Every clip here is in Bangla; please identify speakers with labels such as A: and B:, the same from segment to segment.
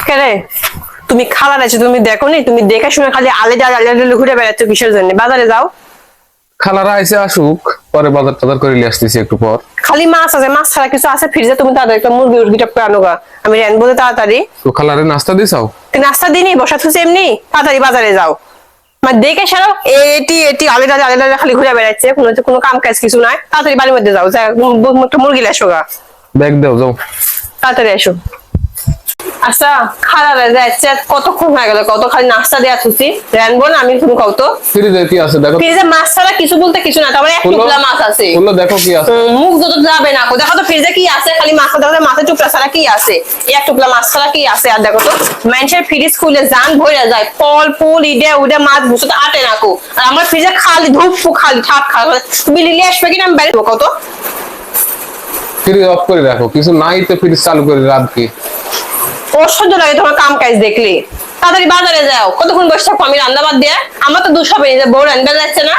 A: কেরে তুমি খালা আছে, তুমি দেখো নি? তুমি দেখে শুনে খালি আলে ঘুরে বেড়াচ্ছ কিসের জন্য? বাজারে যাও।
B: খালারা আইসে আসুক, পরে বাজার টাজার করে নিয়ে আসতেছি একটু পর।
A: খালি মাছ আছে, মাছ ছাড়া কিছু আছে ফ্রিজে? তুমি তাড়াতাড়ি একটা মুরগিটা করে আনো গা, আমি রানবো তাড়াতাড়ি।
B: তো খালারে নাস্তা দিছাও?
A: নাস্তা দিনই বসা থুছি এমনি, তাড়াতাড়ি বাজারে যাও। মানে দেখে সারো, এটি এটি আলে খালি ঘুরে বেড়াচ্ছে, কোনো কাম কাজ কিছু নাই। তাড়াতাড়ি বাড়ির মধ্যে যাও, একটা মুরগি এসো গা।
B: ব্যাগ দাও, যাও
A: তাড়াতাড়ি এসো। আচ্ছা খারাপ যাচ্ছে, কতক্ষণ হয়ে গেল, কত খালি নাস্তা দেয়া থুছি রানবো না আমি? তুমি কত
B: ফ্রিজে কি আছে দেখো।
A: ফ্রিজে মাছ ছাড়া কিছু বলতে কিছু না, তারপরে এক টুকরা মাছ আছে।
B: বললো দেখো কি আছে।
A: মুখ যত যাবে না, দেখো তো ফ্রিজে কি আছে? খালি মাছ, দেখো মাছের টুকরা ছাড়া কি আছে? এক টুকরা মাছ ছাড়া কি আছে? আর দেখো তো মানুষের ফ্রিজ খুলে জান ভরে যায়, ফল ফুল ইডে উডে মাছ ভুসো তো আটে নাকো। আর আমার ফ্রিজে খালি ধূপ খালি ঠাক খালি। তুমি লিলে আসবে কিনা আমি বাইরে কত।
B: ফ্রিজ অফ করে রাখো, কিছু নাই তো ফ্রিজ চালু করে রাত কি
A: অসহ্য লাগে তোমার কাম কাজ দেখলে। তাড়াতাড়ি বাজারে যাও, কতক্ষণ বসে থাকো আমি রান্না বাদ দিয়ে? আমার তো দুঃখ হবে যে বউ রান্না যাচ্ছে না।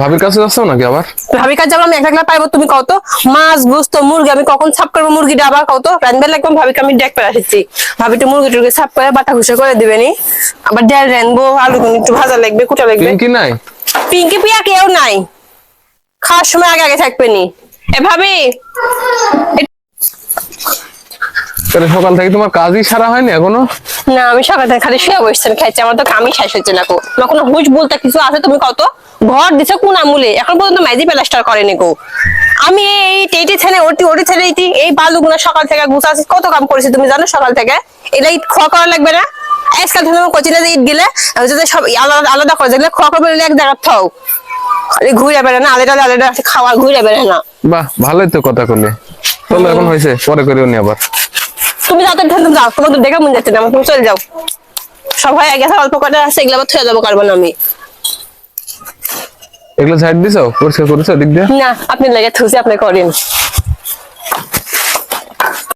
B: ভাবির কাছে যাচ্ছ নাকি আবার?
A: ভাবি কাজ যাবো আমি একলা পাইবো? তুমি কত মাছ গুস্ত মুরগি আমি কখন ছাপ করবো? মুরগিটা আবার কত রান্না লাগবে? ভাবিকে আমি ডেক পেয়ে আসছি, ভাবি একটু মুরগি টুরগি ছাপ করে বাটা ঘুষে করে দিবেনি। আবার ডাল রানবো, আলু একটু ভাজা লাগবে, কুটা লাগবে।
B: পিঙ্কি নাই?
A: পিঙ্কি পিয়া কেউ নাই, খাওয়ার সময় আগে আগে থাকবে নি। এ ভাবি
B: সকাল থেকে তোমার কাজই সারা হয়নি এখনো?
A: না, আমি সকাল থেকে খালি শুয়ে বসছেন খাইছি, আমার তো কামই শেষ হচ্ছে না। তোমার কোনো হুশ বলতে কিছু আছে? তুমি কত ঘর দিছো কোন আমুলে, এখন পর্যন্ত মাইজি প্লাস্টার করেনি গো। আমি এই টেটি ছেলে ওটি ছেলে এই বালুগুনা সকাল থেকে গুছাচ্ছি, কত কাম করেছি তুমি জানো সকাল থেকে? এটা ইট খোয়া করা লাগবে না? আজকাল ধরো কোচিনে যে ইট গেলে সব আলাদা আলাদা করে যেগুলো খোয়া করবে এক জায়গায় থাও, ঘুরে বেড়ে না আলাদা খাওয়া ঘুরে বেড়ে না।
B: বাহ, ভালোই তো কথা করলে। চলো এখন হয়েছে, পরে করিও নি আবার।
A: তুমি যাতে যাও, তোমাদের দেখে মন যাচ্ছে না, তুমি চলে যাও। সবাই গেছে অল্প কটা আছে, এগুলো আবার থুয়ে যাবো পারবো না আমি।
B: এগুলো সাইড দিছো, পরিষ্কার করেছো দিক দিয়ে?
A: না, আপনি লেগে থুসি, আপনি করেন।